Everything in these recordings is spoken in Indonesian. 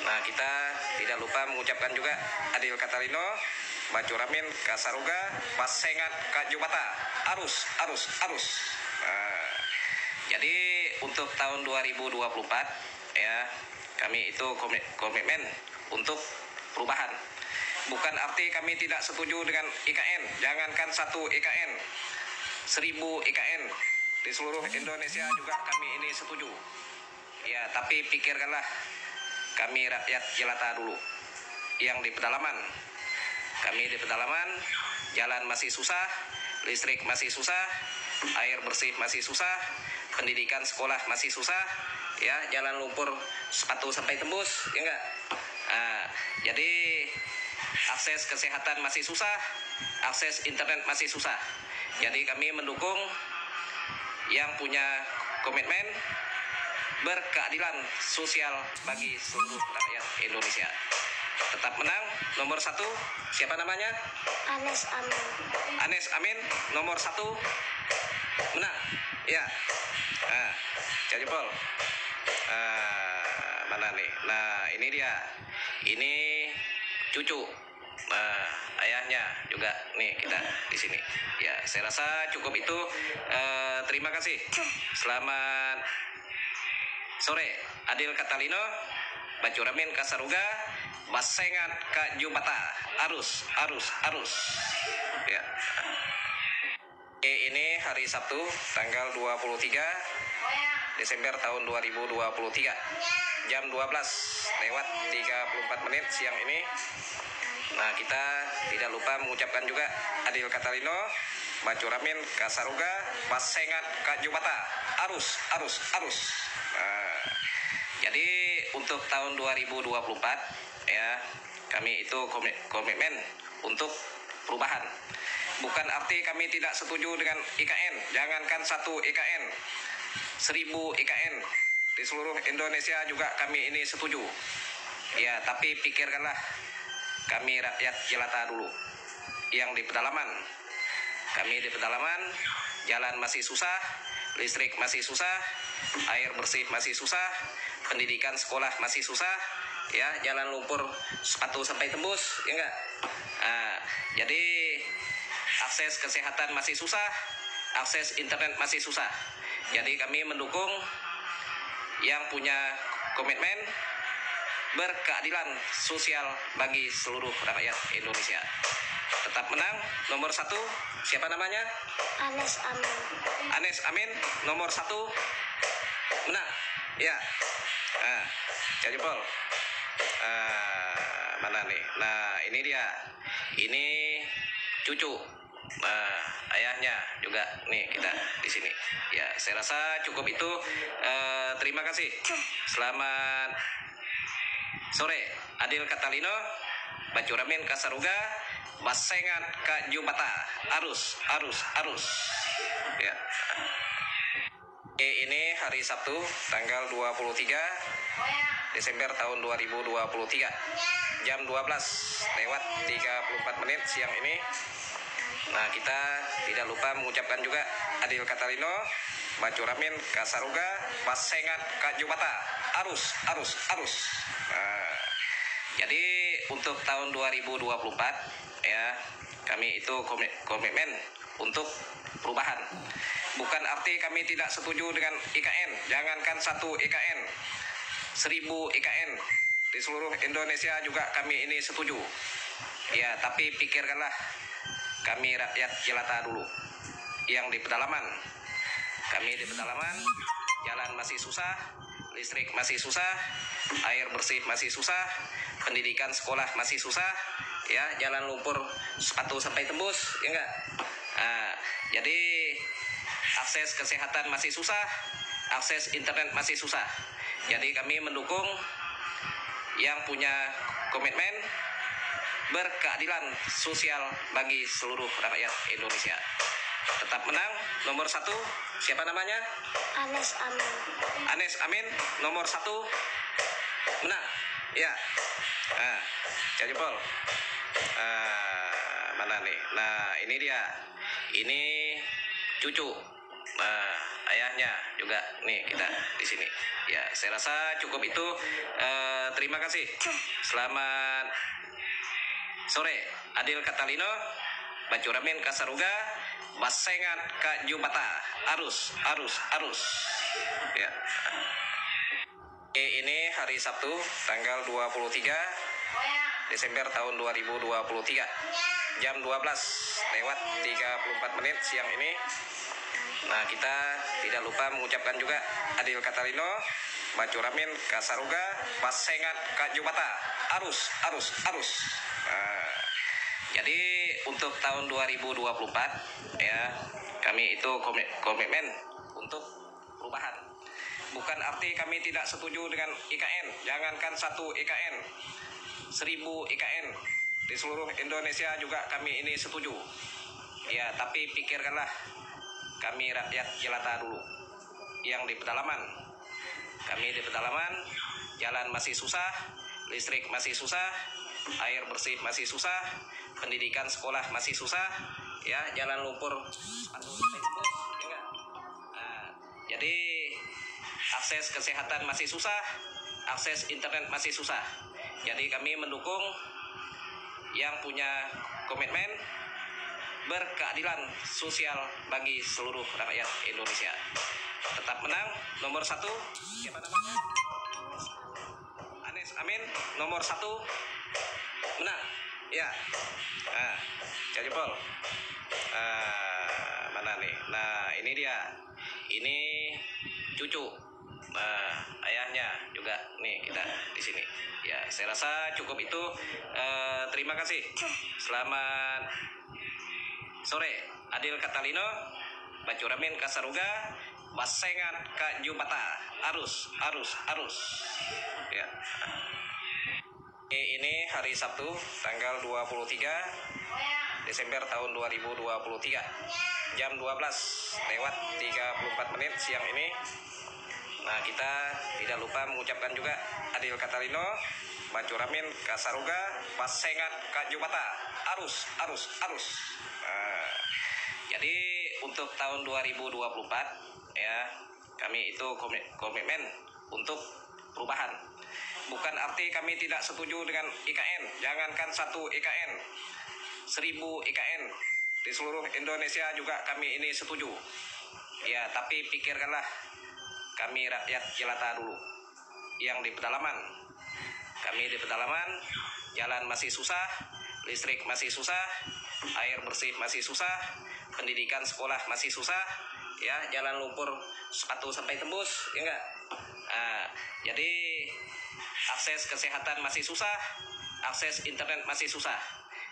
Nah, kita tidak lupa mengucapkan juga Adil Katalino, Bacuramin, Kasaruga, Pasengat, Kak Jubata, arus. Nah, jadi untuk tahun 2024 ya, kami itu komitmen untuk perubahan. Bukan arti kami tidak setuju dengan IKN, jangankan 1 IKN, 1000 IKN di seluruh Indonesia juga kami ini setuju. Ya, tapi pikirkanlah kami rakyat jelata dulu yang di pedalaman. Kami di pedalaman, jalan masih susah, listrik masih susah, air bersih masih susah, pendidikan sekolah masih susah, ya, jalan lumpur sepatu sampai tembus, ya enggak? Nah, jadi akses kesehatan masih susah, akses internet masih susah. Jadi kami mendukung yang punya komitmen berkeadilan sosial bagi seluruh rakyat Indonesia. Tetap menang, nomor 1, siapa namanya? Anies Amin. Anies Amin, nomor 1, menang. Ya, nah, jempol. Mana nih? Nah, ini dia. Ini cucu. Nah, ayahnya juga nih kita di sini. Ya, saya rasa cukup itu. Terima kasih. Selamat sore, Adil Katalino, Bacuramin, Kasaruga, Pasengat, Kak Jubata, arus. Ya. Ini hari Sabtu, tanggal 23 Desember tahun 2023, jam 12:34 siang ini. Nah, kita tidak lupa mengucapkan juga Adil Katalino, Bacuramin, Kasaruga, Pasengat, Kak Jubata, arus. Nah, jadi untuk tahun 2024 ya, kami itu komitmen untuk perubahan. Bukan arti kami tidak setuju dengan IKN, jangankan 1 IKN, 1000 IKN di seluruh Indonesia juga kami ini setuju. Ya, tapi pikirkanlah kami rakyat jelata dulu yang di pedalaman. Kami di pedalaman, jalan masih susah, listrik masih susah, air bersih masih susah, pendidikan sekolah masih susah, ya, jalan lumpur sepatu sampai tembus, ya enggak? Nah, jadi akses kesehatan masih susah, akses internet masih susah. Jadi kami mendukung yang punya komitmen berkeadilan sosial bagi seluruh rakyat Indonesia. Tetap menang, nomor 1, siapa namanya? Anies Amin. Anies Amin, nomor 1, menang. Ya, nah, jempol. Mana nih? Nah, ini dia. Ini cucu. Nah, ayahnya juga nih kita di sini. Ya, saya rasa cukup itu. Terima kasih. Selamat sore, Adil Katalino, Bacuramin, Kasaruga, Pasengat, Kak Jubata, arus. Ya. Ini hari Sabtu, tanggal 23 Desember tahun 2023, jam 12:34 siang ini. Nah, kita tidak lupa mengucapkan juga Adil Katalino, Bacuramin, Kasaruga, Pasengat, Kak Jubata, arus. Nah, jadi untuk tahun 2024 ya, kami itu komitmen untuk perubahan. Bukan arti kami tidak setuju dengan IKN, jangankan 1 IKN, 1000 IKN di seluruh Indonesia juga kami ini setuju. Ya, tapi pikirkanlah kami rakyat jelata dulu yang di pedalaman. Kami di pedalaman, jalan masih susah, listrik masih susah, air bersih masih susah, pendidikan sekolah masih susah, ya, jalan lumpur sepatu sampai tembus, ya enggak? Nah, jadi akses kesehatan masih susah, akses internet masih susah. Jadi kami mendukung yang punya komitmen berkeadilan sosial bagi seluruh rakyat Indonesia. Tetap menang, nomor 1, siapa namanya? Anies Amin. Anies Amin, nomor 1, menang. Ya, nah, jempol. Mana nih? Nah, ini dia. Ini cucu. Nah, ayahnya juga nih kita di sini. Ya, saya rasa cukup itu. Terima kasih. Selamat sore, Adil Katalino, Bacuramin Kasaruga, Basengat Kak Jubata, arus, arus, arus. Ya. Ini hari Sabtu, tanggal 23 Desember tahun 2023, jam 12:34 siang ini. Nah, kita tidak lupa mengucapkan juga Adil Katalino, Bacuramin Kasaruga, Basengat Kak Jubata, arus, arus, arus. Nah, jadi untuk tahun 2024 ya, kami itu komitmen untuk perubahan. Bukan arti kami tidak setuju dengan IKN. Jangankan 1 IKN, 1000 IKN di seluruh Indonesia juga kami ini setuju. Ya, tapi pikirkanlah kami rakyat jelata dulu yang di pedalaman. Kami di pedalaman, jalan masih susah, listrik masih susah, air bersih masih susah, pendidikan sekolah masih susah, ya, jalan lumpur ya. Nah, jadi akses kesehatan masih susah, akses internet masih susah. Jadi kami mendukung yang punya komitmen berkeadilan sosial bagi seluruh rakyat Indonesia. Tetap menang, nomor 1, siapa namanya? Anies Amin, nomor 1, menang. Ya, nah, Jajipol. Mana nih? Nah, ini dia. Ini cucu. Nah, ayahnya juga nih kita di sini. Ya, saya rasa cukup itu. Terima kasih. Selamat sore, Adil Katalino, Bacuramin Kasaruga, Basengat Kak Jubata, arus, arus, arus. Ya. Ini hari Sabtu, tanggal 23 Desember tahun 2023, jam 12:34 siang ini. Nah, kita tidak lupa mengucapkan juga Adil Katalino, Bacuramin Kasaruga, Basengat Kak Jubata, arus, arus, arus. Nah, jadi untuk tahun 2024 ya, kami itu komitmen untuk perubahan. Bukan arti kami tidak setuju dengan IKN. Jangankan 1 IKN, 1000 IKN di seluruh Indonesia juga kami ini setuju. Ya, tapi pikirkanlah kami rakyat jelata dulu yang di pedalaman. Kami di pedalaman, jalan masih susah, listrik masih susah, air bersih masih susah, pendidikan sekolah masih susah, ya, jalan lumpur sepatu sampai tembus, ya enggak? Nah, jadi akses kesehatan masih susah, akses internet masih susah.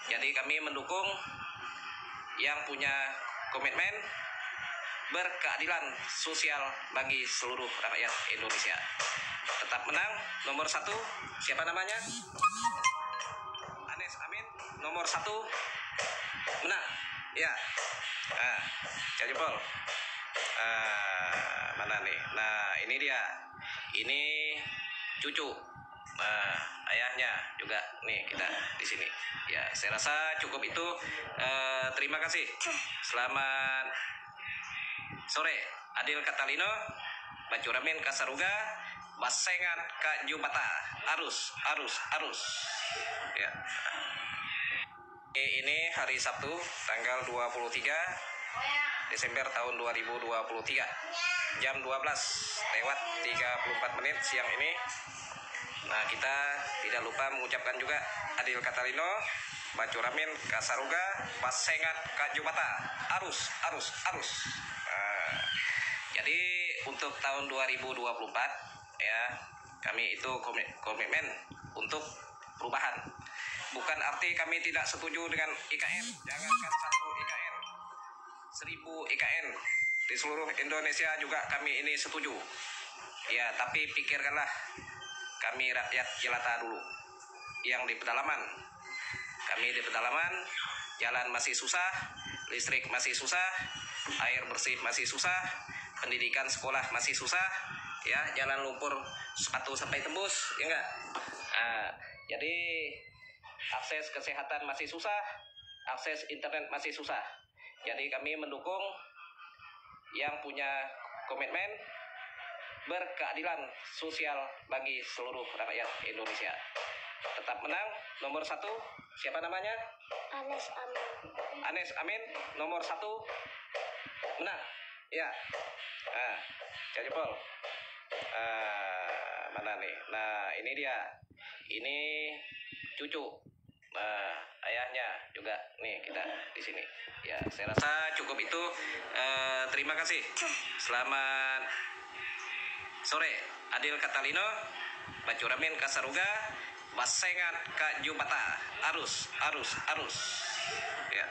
Jadi kami mendukung yang punya komitmen berkeadilan sosial bagi seluruh rakyat Indonesia. Tetap menang, nomor 1, siapa namanya? Anies Amin, nomor 1, menang. Ya, nah, Jajipol. Mana nih? Nah, ini dia. Ini cucu. Nah, ayahnya juga nih kita di sini. Ya, saya rasa cukup itu. Terima kasih. Selamat sore, Adil Katalino, Bacuramin Kasaruga, Basengat Kak Jubata, arus, arus, arus. Ya. Ini hari Sabtu, tanggal 23 Desember tahun 2023, jam 12:34 siang ini. Nah, kita tidak lupa mengucapkan juga Adil Katalino, Bacuramin Kasaruga, Basengat Kak Jubata, arus, arus, arus. Nah, jadi untuk tahun 2024 ya, kami itu komitmen untuk perubahan. Bukan arti kami tidak setuju dengan IKN. Jangankan 1 IKN, 1000 IKN di seluruh Indonesia juga kami ini setuju. Ya, tapi pikirkanlah kami rakyat jelata dulu yang di pedalaman. Kami di pedalaman, jalan masih susah, listrik masih susah, air bersih masih susah, pendidikan sekolah masih susah, ya, jalan lumpur sepatu sampai tembus, ya enggak? Nah, jadi akses kesehatan masih susah, akses internet masih susah. Jadi kami mendukung yang punya komitmen berkeadilan sosial bagi seluruh rakyat Indonesia. Tetap menang. Nomor 1, siapa namanya? Anies Amin. Anies Amin, nomor 1, menang. Ya. Nah, jempol. Mana nih? Nah, ini dia. Ini cucu. Nah, ayahnya juga nih kita di sini. Ya, saya rasa cukup itu. Terima kasih. Selamat sore. Adil Katalino, Bacuramin Kasaruga, Basengat Kak Jubata, arus. Ya.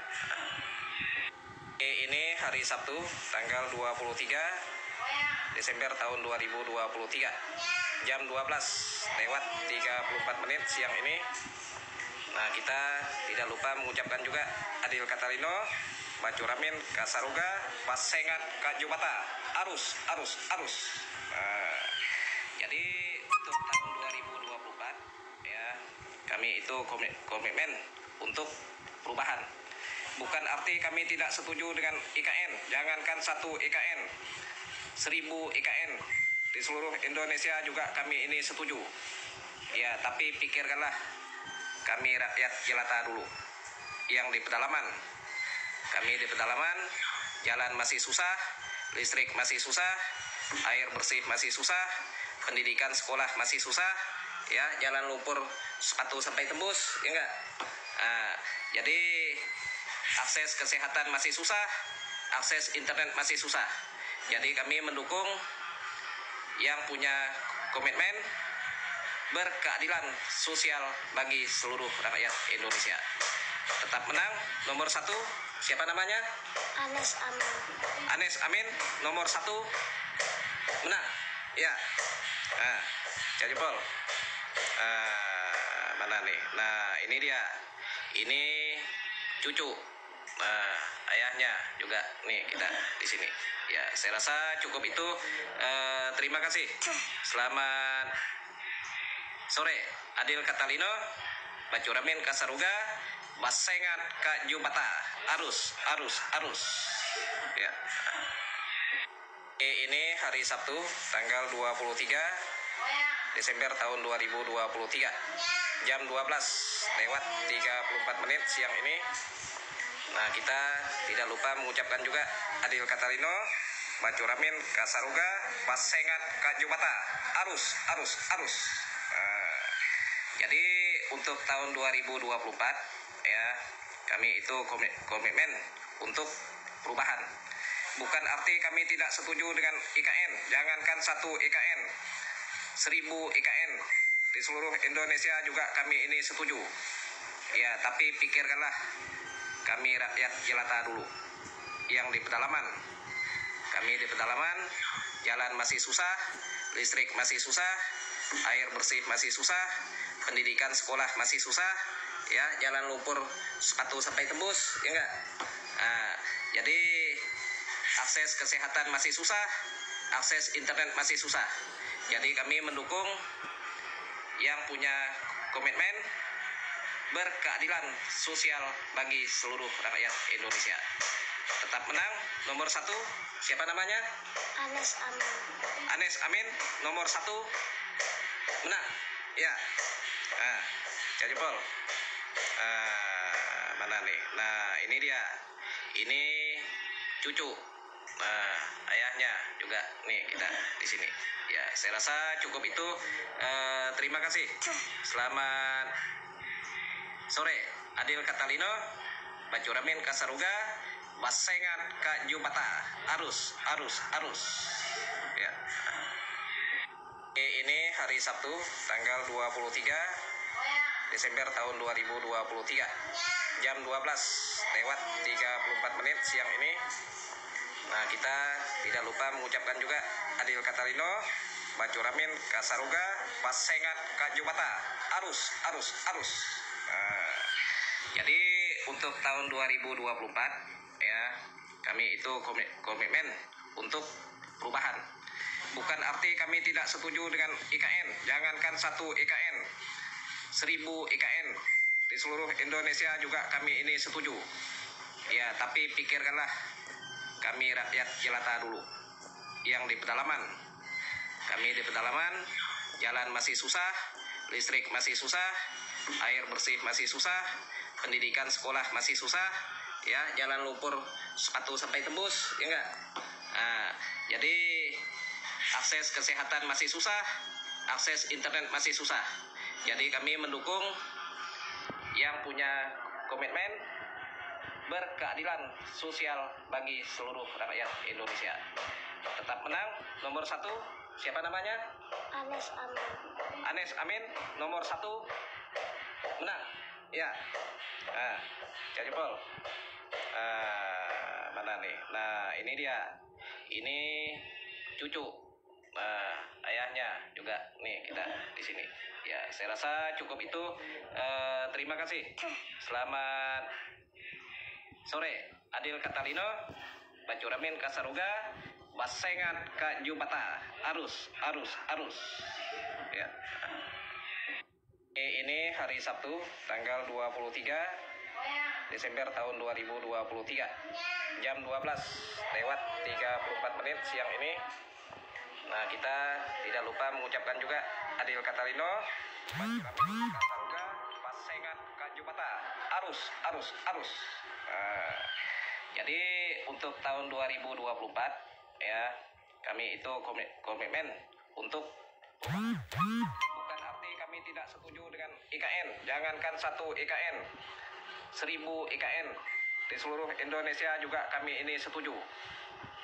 Ini hari Sabtu, tanggal 23 Desember tahun 2023, jam 12:34 siang ini. Nah, kita tidak lupa mengucapkan juga Adil Katalino, Bacuramin Kasaruga, Basengat Kak Jubata, arus. Nah, jadi untuk tahun 2024 ya, kami itu komitmen untuk perubahan. Bukan arti kami tidak setuju dengan IKN. Jangankan 1 IKN, 1000 IKN di seluruh Indonesia juga kami ini setuju. Ya, tapi pikirkanlah kami rakyat jelata dulu. Yang di pedalaman. Kami di pedalaman, jalan masih susah, listrik masih susah, air bersih masih susah, pendidikan sekolah masih susah, ya, jalan lumpur sepatu sampai tembus, ya enggak? Nah, jadi akses kesehatan masih susah, akses internet masih susah. Jadi kami mendukung yang punya komitmen berkeadilan sosial bagi seluruh rakyat Indonesia. Tetap menang. Nomor 1, siapa namanya? Anies Amin. Anies Amin, nomor 1, menang. Ya. Nah, jempol. Mana nih? Nah, ini dia. Ini cucu. Nah, ayahnya juga nih kita di sini. Ya, saya rasa cukup itu. Terima kasih. Selamat sore. Adil Katalino, Bacuramin Kasaruga, Basengat Kak Jubata, arus. Ya. Ini hari Sabtu, tanggal 23 Desember tahun 2023, jam 12:34 siang ini. Nah, kita tidak lupa mengucapkan juga Adil Katalino, Bacuramin Kasaruga, Basengat Kak Jubata, arus. Nah, jadi untuk tahun 2024 ya, kami itu komitmen untuk perubahan. Bukan arti kami tidak setuju dengan IKN. Jangankan 1 IKN, 1000 IKN di seluruh Indonesia juga kami ini setuju. Ya, tapi pikirkanlah kami rakyat jelata dulu. Yang di pedalaman. Kami di pedalaman, jalan masih susah, listrik masih susah, air bersih masih susah, pendidikan sekolah masih susah, ya, jalan lumpur sepatu sampai tembus, ya enggak? Nah, jadi akses kesehatan masih susah, akses internet masih susah. Jadi kami mendukung yang punya komitmen berkeadilan sosial bagi seluruh rakyat Indonesia. Tetap menang. Nomor 1, siapa namanya? Anies Amin. Anies Amin, nomor 1, menang. Ya. Nah, jempol. Mana nih? Nah, ini dia. Ini cucu. Nah, ayahnya juga nih kita di sini. Ya, saya rasa cukup itu. Terima kasih. Selamat sore. Adil Katalino, Bacuramin Kasaruga, Basengat Kak Jubata, arus. Ya. Ini hari Sabtu, tanggal 23 Desember tahun 2023, jam 12:34 siang ini. Nah, kita tidak lupa mengucapkan juga Adil Katalino, Bacuramin Kasaruga, Basengat Kak Jubata, arus. Nah, jadi untuk tahun 2024 ya, kami itu komitmen untuk perubahan. Bukan arti kami tidak setuju dengan IKN. Jangankan 1 IKN, 1000 IKN di seluruh Indonesia juga kami ini setuju. Ya, tapi pikirkanlah kami rakyat jelata dulu. Yang di pedalaman, kami di pedalaman, jalan masih susah, listrik masih susah, air bersih masih susah, pendidikan sekolah masih susah, ya, jalan lumpur sepatu sampai tembus, ya enggak? Nah, jadi akses kesehatan masih susah, akses internet masih susah. Jadi kami mendukung yang punya komitmen berkeadilan sosial bagi seluruh rakyat Indonesia. Tetap menang, nomor 1, siapa namanya? Anies Amin. Anies Amin, nomor 1, menang. Ya, nah, jempol. Mana nih? Nah, ini dia. Ini cucu. Nah, ayahnya juga nih kita di sini. Ya, saya rasa cukup itu. Terima kasih. Selamat sore. Adil Katalino, Bacuramin Kasaruga, Basengat Kak Jubata. Arus. Ya. Ini hari Sabtu, tanggal 23 Desember tahun 2023. Jam 12:34 siang ini. Nah, kita tidak lupa mengucapkan juga Adil Katalino, Bacuramin Kasaruga, Basengat Kak Jubata. Arus. Nah, jadi untuk tahun 2024 ya, kami itu komitmen untuk bukan arti kami tidak setuju dengan IKN. Jangankan 1 IKN, 1000 IKN di seluruh Indonesia juga kami ini setuju.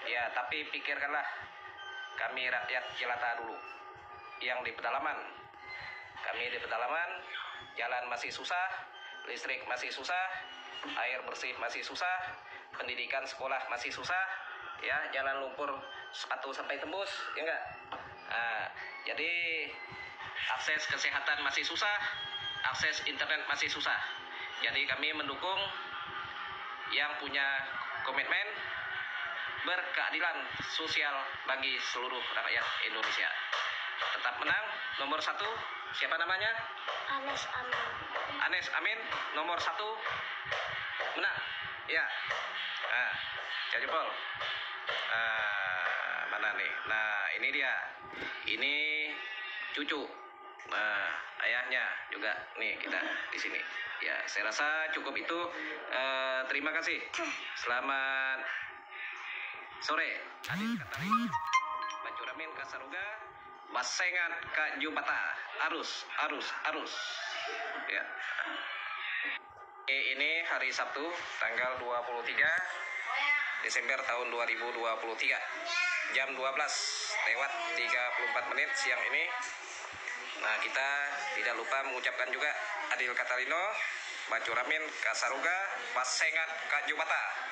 Ya, tapi pikirkanlah kami rakyat jelata dulu. Yang di pedalaman, kami di pedalaman, jalan masih susah, listrik masih susah, air bersih masih susah, pendidikan sekolah masih susah, ya, jalan lumpur sepatu sampai tembus, ya enggak? Nah, jadi akses kesehatan masih susah, akses internet masih susah. Jadi kami mendukung yang punya komitmen berkeadilan sosial bagi seluruh rakyat Indonesia. Tetap menang, nomor 1, siapa namanya? Anies Amin. Anies Amin, nomor 1, menang. Ya, nah, jempol. Mana nih? Nah, ini dia. Ini cucu. Nah, ayahnya juga nih kita di sini. Ya, saya rasa cukup itu. Terima kasih. Selamat sore. Adil Katalino, Bacuramin Kasaruga, Basengat Kak Jubata. Arus. Ya. Ini hari Sabtu, tanggal 23 Desember tahun 2023. Jam 12:34 siang ini. Nah, kita tidak lupa mengucapkan juga Adil Katalino, Bacuramin Kasaruga, Basengat Kak Jubata.